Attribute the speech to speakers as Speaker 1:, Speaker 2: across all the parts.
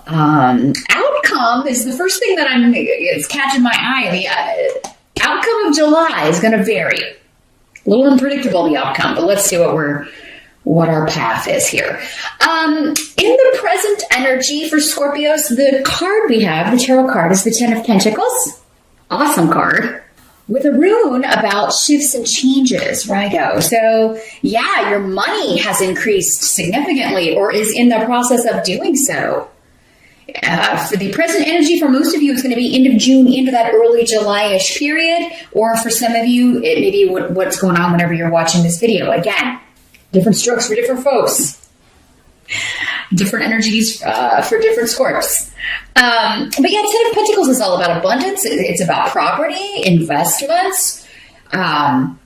Speaker 1: Outcome is the first thing that it's catching my eye. The outcome of July is going to vary. A little unpredictable, the outcome, but let's see what our path is here. In the present energy for Scorpios, the card we have, the tarot card, is the Ten of Pentacles. Awesome card. With a rune about shifts and changes, Virgo. So, yeah, your money has increased significantly or is in the process of doing so. For the present energy, for most of you, it's going to be end of June into that early July-ish period. Or for some of you, it may be what's going on whenever you're watching this video. Again, different strokes for different folks. Different energies for different Scorps. But yeah, Ten of Pentacles is all about abundance. It's about property, investments, and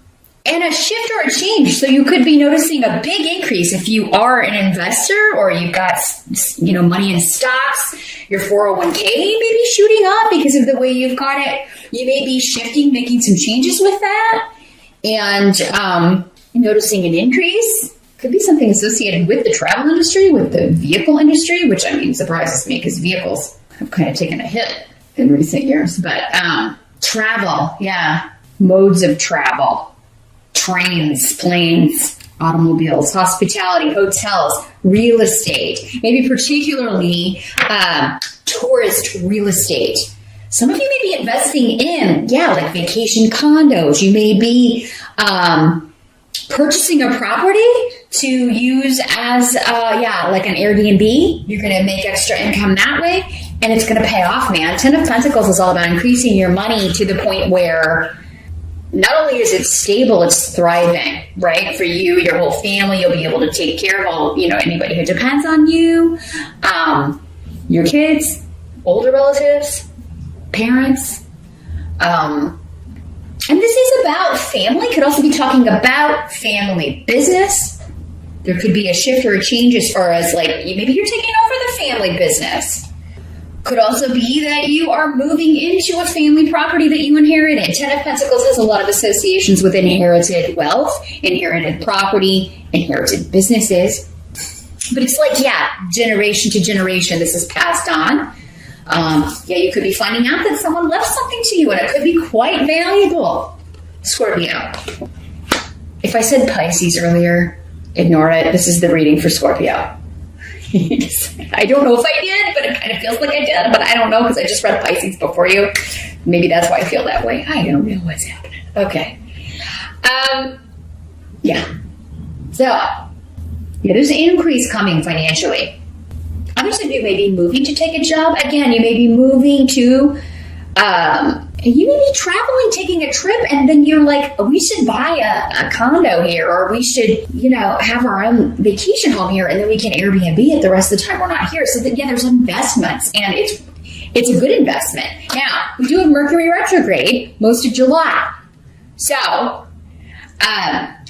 Speaker 1: a shift or a change. So you could be noticing a big increase if you are an investor or you've got, money in stocks. Your 401k may be shooting up because of the way you've got it. You may be shifting, making some changes with that, and noticing an increase. Could be something associated with the travel industry, with the vehicle industry, which surprises me because vehicles have kind of taken a hit in recent years. But travel, yeah, modes of travel, trains, planes, automobiles, hospitality, hotels, real estate, maybe particularly tourist real estate. Some of you may be investing in, like vacation condos. You may be purchasing a property to use as, like an Airbnb. You're going to make extra income that way, and it's going to pay off, man. Ten of Pentacles is all about increasing your money to the point where not only is it stable, it's thriving, right? For you, your whole family, you'll be able to take care of all, anybody who depends on you, your kids, older relatives, parents, and this is about family. Could also be talking about family business. There could be a shift or a change as far as maybe you're taking over the family business. Could also be that you are moving into a family property that you inherited. Ten of Pentacles has a lot of associations with inherited wealth, inherited property, inherited businesses. But it's generation to generation, this is passed on. You could be finding out that someone left something to you, and it could be quite valuable. Scorpio. If I said Pisces earlier, ignore it. This is the reading for Scorpio. I don't know if I did, but it kind of feels like I did, but I don't know because I just read Pisces before you. Maybe that's why I feel that way. I don't know what's happening. Okay. So, there's an increase coming financially. Others of you may be moving to take a job. Again, you may be moving to, you may be traveling, taking a trip, and then you're like, we should buy a condo here, or we should, have our own vacation home here, and then we can Airbnb it the rest of the time we're not here. So there's investments, and it's a good investment. Now, we do have Mercury retrograde most of July. So,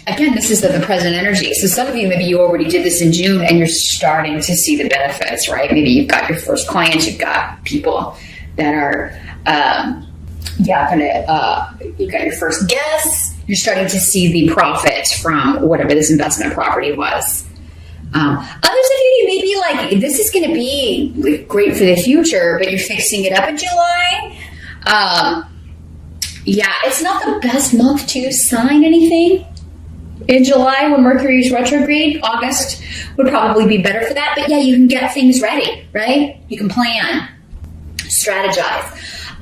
Speaker 1: again, this is the present energy. So some of you, maybe you already did this in June and you're starting to see the benefits, right? Maybe you've got your first clients, you've got people that are, you've got your first guests. You're starting to see the profit from whatever this investment property was. Others of you may be like, this is going to be great for the future, but you're fixing it up in July. It's not the best month to sign anything. In July, when Mercury is retrograde, August would probably be better for that. But you can get things ready, right? You can plan, strategize.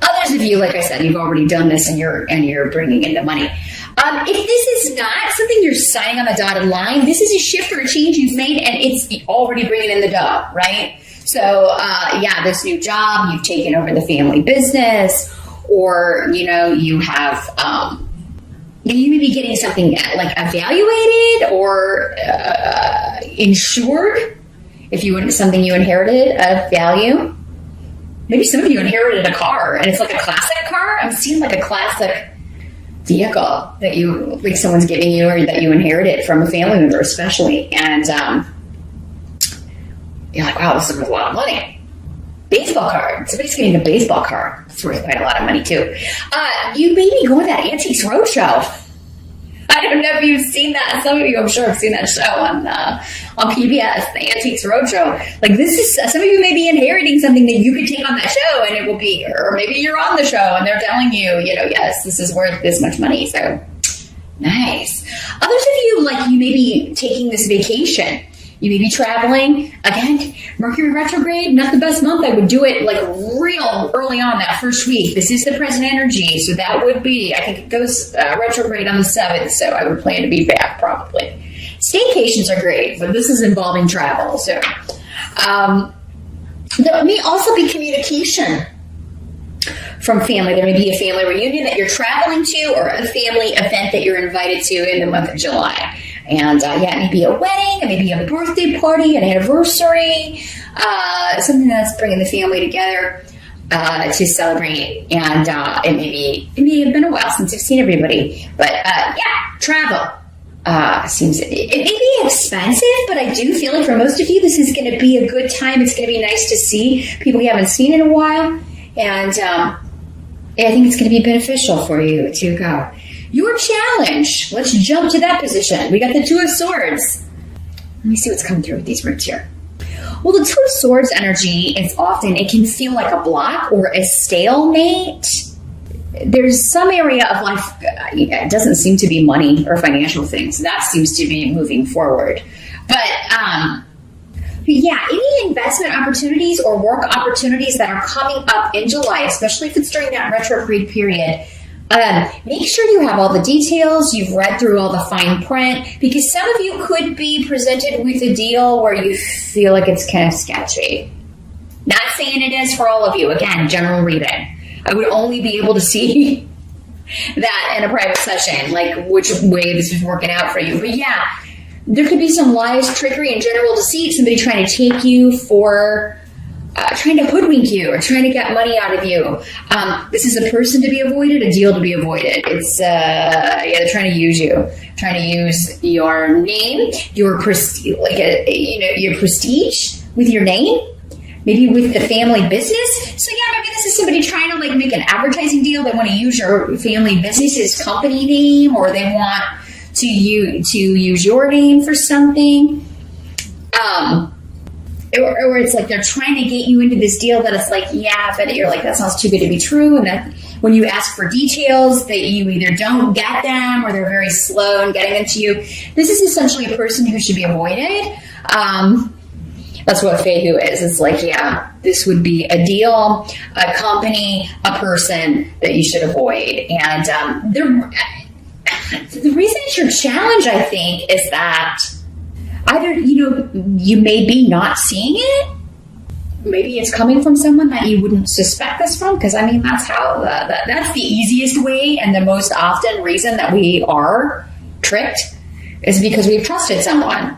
Speaker 1: Others of you, like I said, you've already done this and you're bringing in the money. If this is not something you're signing on the dotted line, this is a shift or a change you've made, and it's already bringing in the dough, right? So, this new job, you've taken over the family business, or, you have... you may be getting something evaluated or insured if you something you inherited of value. Maybe some of you inherited a car and it's like a classic car. I'm seeing like a classic vehicle that someone's giving you or that you inherited from a family member especially. And you're like, wow, this is worth a lot of money. Baseball card. Somebody's getting a baseball card. It's worth quite a lot of money too. You may be going to that Antiques Roadshow. I don't know if you've seen that. Some of you, I'm sure, have seen that show on PBS, the Antiques Roadshow. Like, this is, some of you may be inheriting something that you could take on that show, and it will be, or maybe you're on the show and they're telling you, yes, this is worth this much money. So nice. Others of you, like, you may be taking this vacation. You may be traveling. Again, Mercury retrograde, not the best month. I would do it like real early on that first week. This is the present energy. So that would be, I think it goes retrograde on the 7th. So I would plan to be back probably. Staycations are great, but this is involving travel. So there may also be communication from family. There may be a family reunion that you're traveling to, or a family event that you're invited to in the month of July. And it may be a wedding, it may be a birthday party, an anniversary, something that's bringing the family together to celebrate. And it may have been a while since you've seen everybody, but travel seems, it may be expensive, but I do feel like for most of you, this is going to be a good time. It's going to be nice to see people you haven't seen in a while, and I think it's going to be beneficial for you to go. Your challenge. Let's jump to that position. We got the Two of Swords. Let me see what's coming through with these roots here. Well, the Two of Swords energy is often, it can feel like a block or a stalemate. There's some area of life, it doesn't seem to be money or financial things. That seems to be moving forward. But any investment opportunities or work opportunities that are coming up in July, especially if it's during that retrograde period, make sure you have all the details, you've read through all the fine print, because some of you could be presented with a deal where you feel like it's kind of sketchy. Not saying it is for all of you. Again, general reading. I would only be able to see that in a private session, like which way this is working out for you. But yeah, there could be some lies, trickery, and general deceit, somebody trying to take you for... trying to hoodwink you or trying to get money out of you. This is a person to be avoided, a deal to be avoided. It's, they're trying to use you, trying to use your name, your prestige, your prestige with your name, maybe with the family business. So maybe this is somebody trying to make an advertising deal. They want to use your family business's company name, or they want to use your name for something. Or it's like they're trying to get you into this deal that it's like, but you're like, that sounds too good to be true. And that when you ask for details, that you either don't get them or they're very slow in getting them to you. This is essentially a person who should be avoided. That's what Fehu is. It's like, this would be a deal, a company, a person that you should avoid. And the reason it's your challenge, I think, is that either, you may be not seeing it. Maybe it's coming from someone that you wouldn't suspect this from, because that's how that's the easiest way, and the most often reason that we are tricked is because we've trusted someone,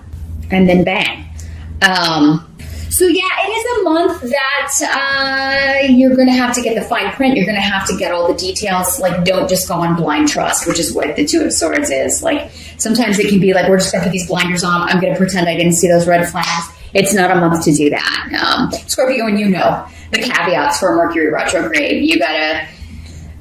Speaker 1: and then bang. So it is a month that you're going to have to get the fine print. You're going to have to get all the details. Like, don't just go on blind trust, which is what the Two of Swords is. Like, sometimes it can be like, we're just going to put these blinders on. I'm going to pretend I didn't see those red flags. It's not a month to do that. Scorpio, and the caveats for Mercury retrograde. You got to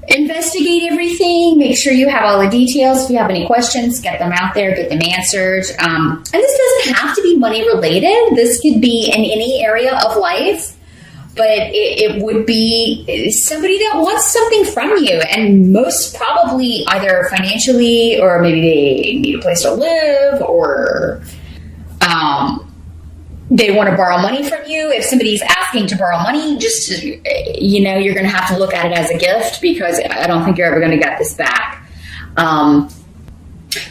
Speaker 1: investigate everything. Make sure you have all the details. If you have any questions, get them out there, get them answered. And this doesn't have to be money related. This could be in any area of life, but it would be somebody that wants something from you, and most probably either financially, or maybe they need a place to live, or they want to borrow money from you. If somebody's asking to borrow money, just, you're going to have to look at it as a gift, because I don't think you're ever going to get this back. But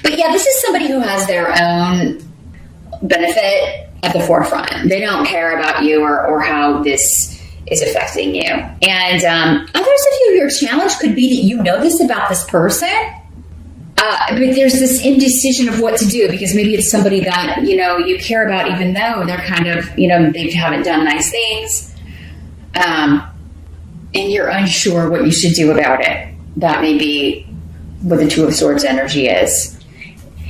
Speaker 1: this is somebody who has their own benefit at the forefront. They don't care about you or how this is affecting you. And others of you, your challenge could be that you know this about this person, but there's this indecision of what to do, because maybe it's somebody that, you care about, even though they're kind of, they haven't done nice things. And you're unsure what you should do about it. That may be what the Two of Swords energy is.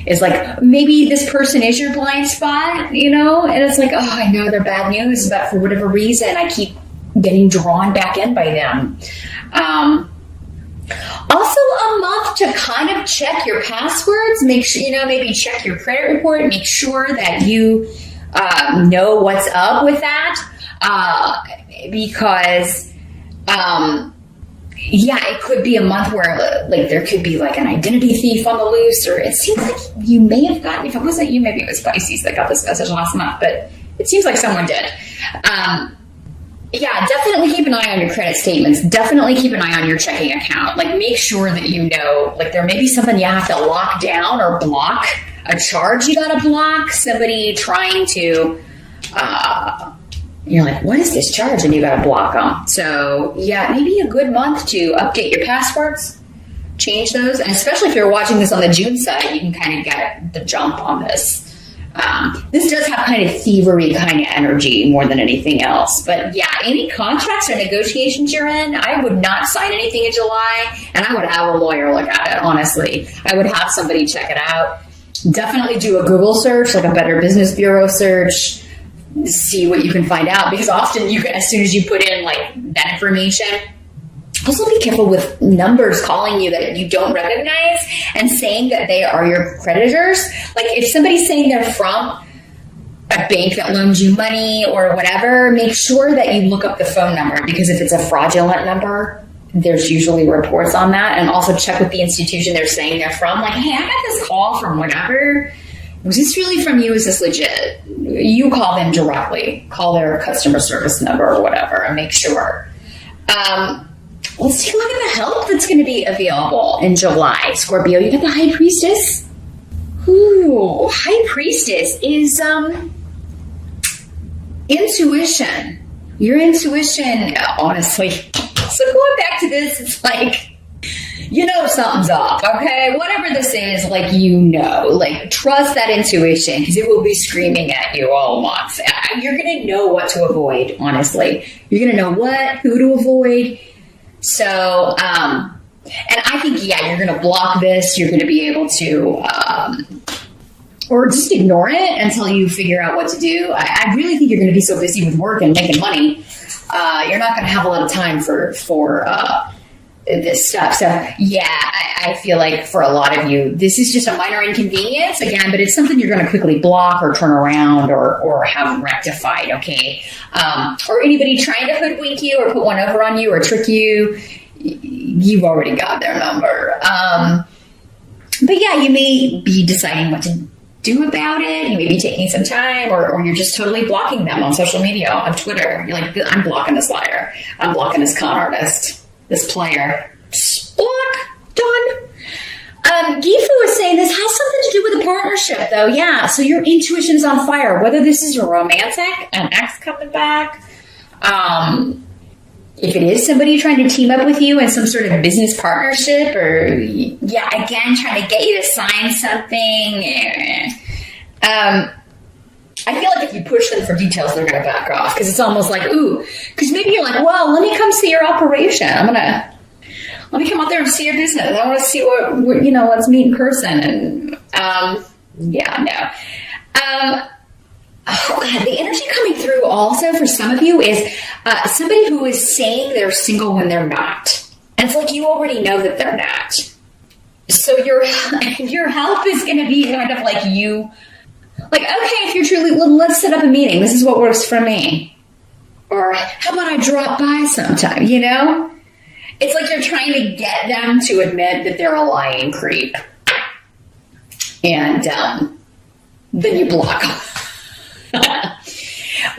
Speaker 1: It's like, maybe this person is your blind spot, and it's like, I know they're bad news, but for whatever reason, I keep getting drawn back in by them. Also a month to kind of check your passwords, make sure, maybe check your credit report, make sure that you know what's up with that. Because, it could be a month where like there could be like an identity thief on the loose, or it seems like you may have gotten, if it wasn't you, maybe it was Pisces that got this message last month, but it seems like someone did. Definitely keep an eye on your credit statements. Definitely keep an eye on your checking account. Like, make sure that like there may be something you have to lock down or block, a charge you gotta block, somebody trying to, you're like, what is this charge? And you gotta block them. So maybe a good month to update your passwords, change those. And especially if you're watching this on the June side, you can kind of get the jump on this. This does have kind of thievery kind of energy more than anything else. But any contracts or negotiations you're in, I would not sign anything in July, and I would have a lawyer look at it, honestly. I would have somebody check it out. Definitely do a Google search, like a Better Business Bureau search, see what you can find out, because often you can, as soon as you put in like that information. Also be careful with numbers calling you that you don't recognize and saying that they are your creditors. Like, if somebody's saying they're from a bank that loans you money or whatever, make sure that you look up the phone number, because if it's a fraudulent number, there's usually reports on that. And also check with the institution they're saying they're from. Like, hey, I got this call from whatever. Was this really from you? Is this legit? You call them directly. Call their customer service number or whatever and make sure. Let's take a look at the help that's going to be available in July. Scorpio, you got the High Priestess. Ooh, High Priestess is intuition. Your intuition, honestly. So going back to this, it's like, something's up, okay? Whatever this is, like, like, trust that intuition, because it will be screaming at you all month. You're going to know what to avoid, honestly. You're going to know who to avoid. So, and I think, you're going to block this. You're going to be able to, or just ignore it until you figure out what to do. I really think you're going to be so busy with work and making money. You're not going to have a lot of time for this stuff. So, I feel like for a lot of you, this is just a minor inconvenience again, but it's something you're going to quickly block or turn around or have rectified. Okay. Or anybody trying to hoodwink you or put one over on you or trick you, you've already got their number. But you may be deciding what to do about it. You may be taking some time, or you're just totally blocking them on social media, on Twitter. You're like, I'm blocking this liar. I'm blocking this con artist, this player. Just block. Done. Gifu is saying this has something to do with a partnership, though. Yeah, so your intuition is on fire. Whether this is romantic, an ex coming back, if it is somebody trying to team up with you in some sort of business partnership, or again trying to get you to sign something. I feel like if you push them for details, they're going to back off, because it's almost like, because maybe you're like, well, let me come see your operation. Let me come out there and see your business. I want to see what let's meet in person. And, the energy coming through also for some of you is somebody who is saying they're single when they're not. And it's like you already know that they're not. So your help is going to be kind of like you, like, okay, if you're truly, let's set up a meeting. This is what works for me. Or how about I drop by sometime, It's like you're trying to get them to admit that they're a lying creep. And then you block them.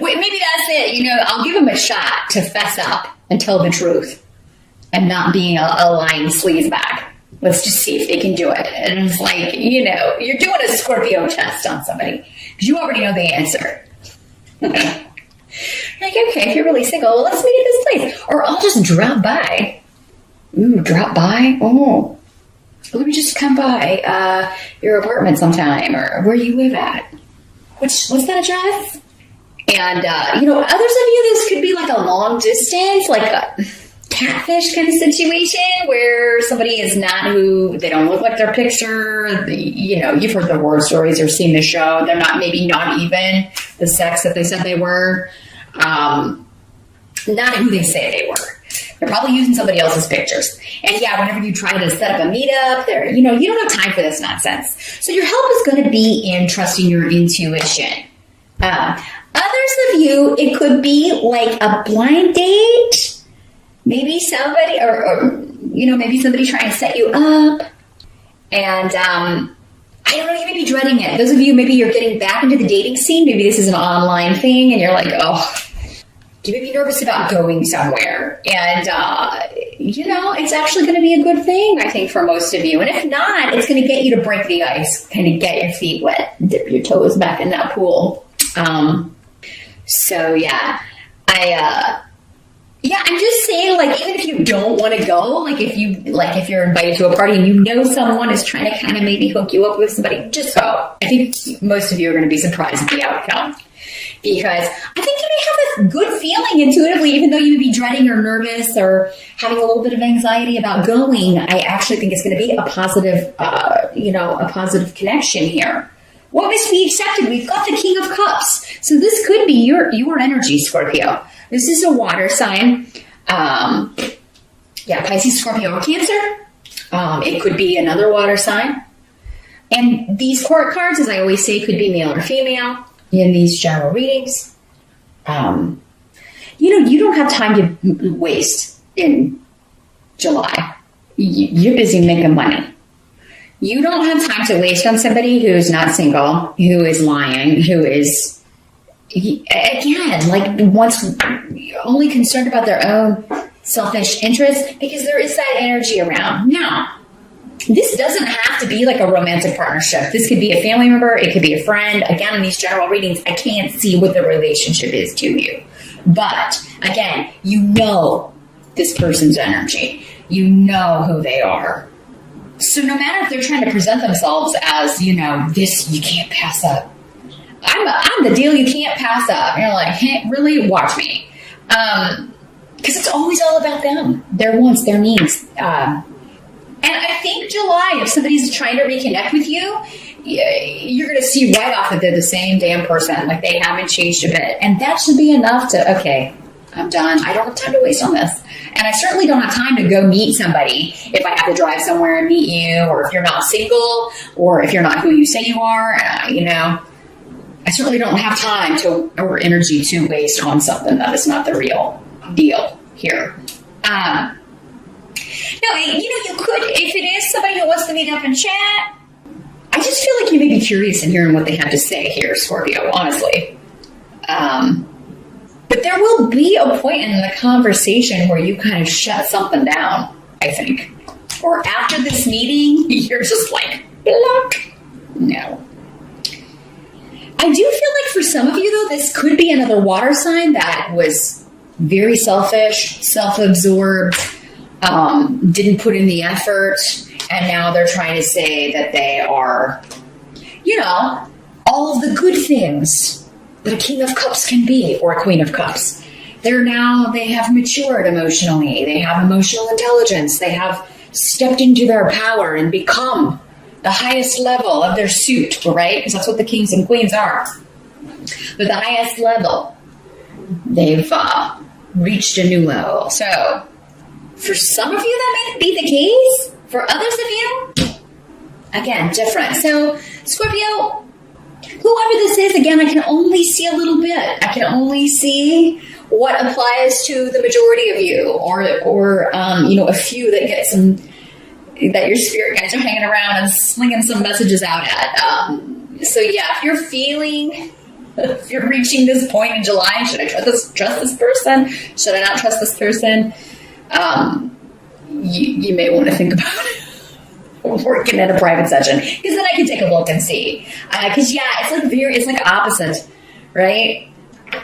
Speaker 1: Wait, maybe that's it. I'll give them a shot to fess up and tell the truth and not being a lying sleazebag. Let's just see if they can do it. And it's like, you're doing a Scorpio test on somebody because you already know the answer. Like, okay, if you're really single, well, let's meet at this place. Or I'll just drop by. Drop by? Oh, let me just come by your apartment sometime, or where you live at. What's that address? And, others of you, this could be like a long distance, like a catfish kind of situation where somebody is not who, they don't look like their picture. You've heard the horror stories or seen the show. They're not even the sex that they said they were. Not who they say they were. They're probably using somebody else's pictures. And yeah, whenever you try to set up a meetup, you don't have time for this nonsense. So your help is going to be in trusting your intuition. Others of you, it could be like a blind date. Maybe somebody, or maybe somebody trying to set you up. And I don't know, you may be dreading it. Those of you, maybe you're getting back into the dating scene. Maybe this is an online thing and you're like, oh, you may be nervous about going somewhere. And, it's actually going to be a good thing, I think, for most of you. And if not, it's going to get you to break the ice, kind of get your feet wet, dip your toes back in that pool. So yeah, I'm just saying, like, even if you don't want to go, like if you're invited to a party and someone is trying to kind of maybe hook you up with somebody, just go. I think most of you are going to be surprised at the outcome, because I think you may have this good feeling intuitively, even though you may be dreading or nervous or having a little bit of anxiety about going. I actually think it's going to be a positive, a positive connection here. What must be accepted? We've got the King of Cups. So this could be your energy, Scorpio. This is a water sign. Pisces, Scorpio, or Cancer. It could be another water sign. And these court cards, as I always say, could be male or female in these general readings. You don't have time to waste in July. You're busy making money. You don't have time to waste on somebody who is not single, who is lying, who is, again, like only concerned about their own selfish interests, because there is that energy around. Now, this doesn't have to be like a romantic partnership. This could be a family member. It could be a friend. Again, in these general readings, I can't see what the relationship is to you. But again, this person's energy. You know who they are. So no matter if they're trying to present themselves as, this you can't pass up. I'm the deal you can't pass up. And you're like, hey, really? Watch me. Because it's always all about them. Their wants, their needs. And I think July, if somebody's trying to reconnect with you, you're going to see right off that they're the same damn person. Like, they haven't changed a bit. And that should be enough to, okay, I'm done. I don't have time to waste on this. And I certainly don't have time to go meet somebody if I have to drive somewhere and meet you, or if you're not single, or if you're not who you say you are. I certainly don't have time or energy to waste on something that is not the real deal here. No, you could, if it is somebody who wants to meet up and chat, I just feel like you may be curious in hearing what they have to say here, Scorpio, honestly. But there will be a point in the conversation where you kind of shut something down, I think. Or after this meeting, you're just like, look. No. I do feel like for some of you, though, this could be another water sign that was very selfish, self-absorbed, didn't put in the effort, and now they're trying to say that they are, all of the good things that a King of Cups can be, or a Queen of Cups. They have matured emotionally. They have emotional intelligence. They have stepped into their power and become the highest level of their suit, right? Because that's what the kings and queens are. But the highest level. They've reached a new level. So, for some of you, that may be the case. For others of you, again, different. So, Scorpio, whoever this is, again, I can only see a little bit. I can only see what applies to the majority of you, or a few that get some, that your spirit guides are hanging around and slinging some messages out at. So yeah, if you're reaching this point in July, should I trust this person? Should I not trust this person? You may want to think about it. Working at a private session, because then I can take a look and see. Because it's like opposite, right?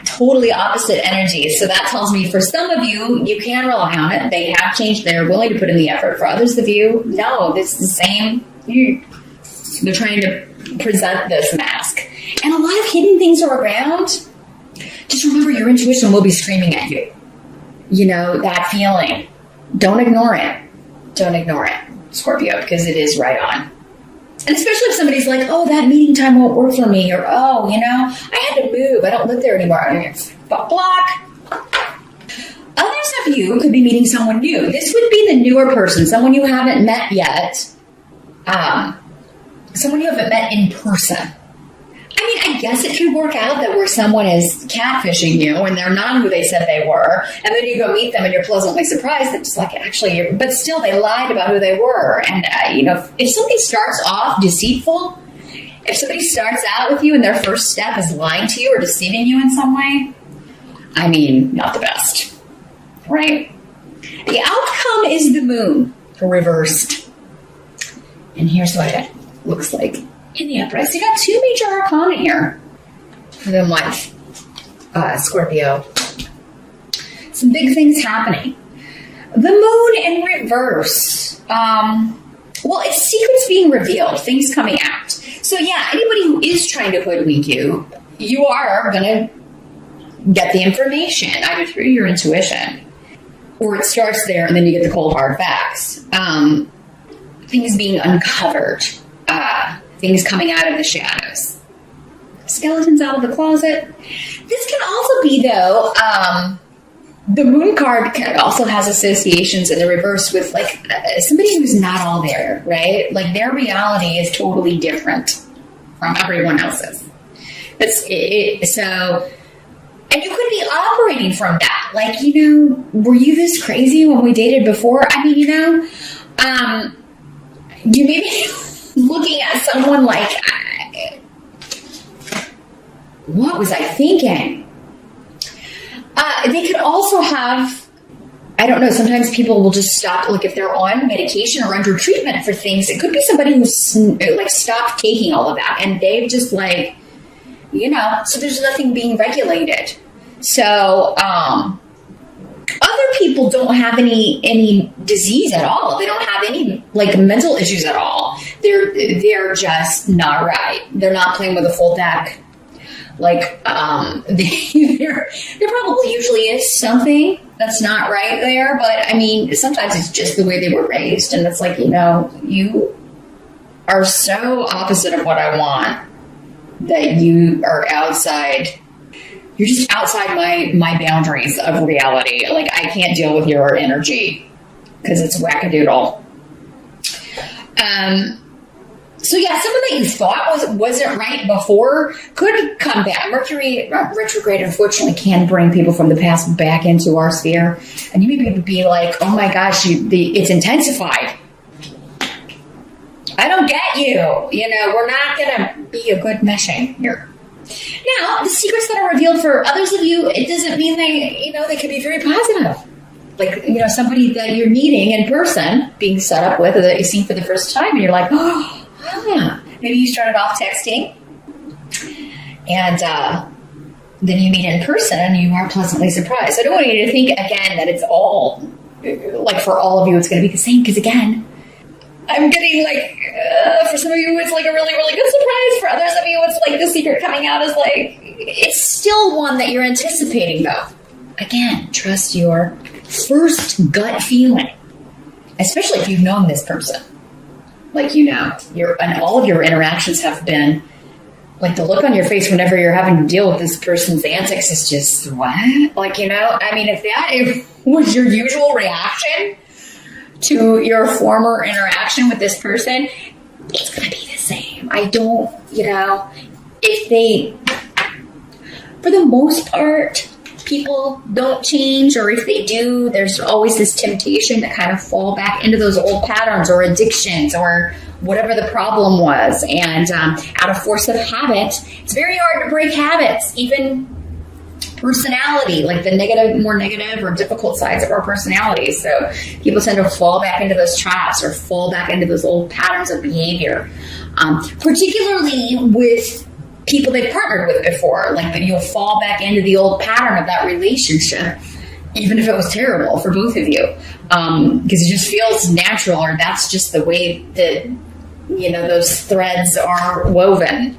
Speaker 1: Totally opposite energy. So that tells me for some of you, you can rely on it. They have changed. They're willing to put in the effort. For others of you, no, it's the same. They're trying to present this mask, and a lot of hidden things are around. Just remember, your intuition will be screaming at you. That feeling. Don't ignore it. Don't ignore it, Scorpio, because it is right on. And especially if somebody's like, oh, that meeting time won't work for me, or, oh, I had to move. I don't live there anymore. Block. Others of of you could be meeting someone new. This would be the newer person, someone you haven't met yet. Someone you haven't met in person. I mean, I guess it could work out that where someone is catfishing you and they're not who they said they were, and then you go meet them and you're pleasantly surprised that just like actually, but still they lied about who they were. And, if somebody starts off deceitful, if somebody starts out with you and their first step is lying to you or deceiving you in some way, I mean, not the best, right? The outcome is the moon reversed. And here's what it looks like in the upright. So you got two major arcana here for the month, Scorpio. Some big things happening. The moon in reverse. It's secrets being revealed, things coming out. So yeah, anybody who is trying to hoodwink you, you are going to get the information either through your intuition, or it starts there and then you get the cold hard facts. Things being uncovered. Things coming out of the shadows. Skeletons out of the closet. This can also be, though, the moon card also has associations in the reverse with, like, somebody who's not all there, right? Like, their reality is totally different from everyone else's. So, and you could be operating from that. Like, were you this crazy when we dated before? I mean, you may be looking at someone like, what was I thinking? They could also have, I don't know, sometimes people will just stop, like if they're on medication or under treatment for things, it could be somebody who's like stopped taking all of that and they've just like, so there's nothing being regulated. So, other people don't have any disease at all. They don't have any like mental issues at all. They're just not right. They're not playing with a full deck. Like there probably usually is something that's not right there, but I mean sometimes it's just the way they were raised, and it's like you are so opposite of what I want that you are outside. You're just outside my boundaries of reality. Like, I can't deal with your energy because it's wackadoodle. So yeah, something that you thought wasn't right before could come back. Mercury retrograde, unfortunately, can bring people from the past back into our sphere. And you may be like, oh my gosh, it's intensified. I don't get you. We're not going to be a good meshing here. Now, the secrets that are revealed for others of you, it doesn't mean they can be very positive. Like, somebody that you're meeting in person, being set up with, or that you see for the first time, and you're like, oh, yeah. Maybe you started off texting, and then you meet in person, and you are pleasantly surprised. I don't want you to think, again, that it's all, like, for all of you, it's going to be the same, because, again, I'm getting for some of you, it's like a really, really good surprise. For others of you, it's like the secret coming out is like, it's still one that you're anticipating though. Again, trust your first gut feeling, especially if you've known this person. Like, and all of your interactions have been like the look on your face whenever you're having to deal with this person's antics is just, what? Like, I mean, if that was your usual reaction to your former interaction with this person, it's going to be the same. I don't, if they, for the most part, people don't change, or if they do, there's always this temptation to kind of fall back into those old patterns or addictions or whatever the problem was. And out of force of habit, it's very hard to break habits, even personality, like the more negative or difficult sides of our personality. So people tend to fall back into those traps or fall back into those old patterns of behavior, particularly with people they've partnered with before. Like that, you'll fall back into the old pattern of that relationship, even if it was terrible for both of you, because it just feels natural, or that's just the way that those threads are woven.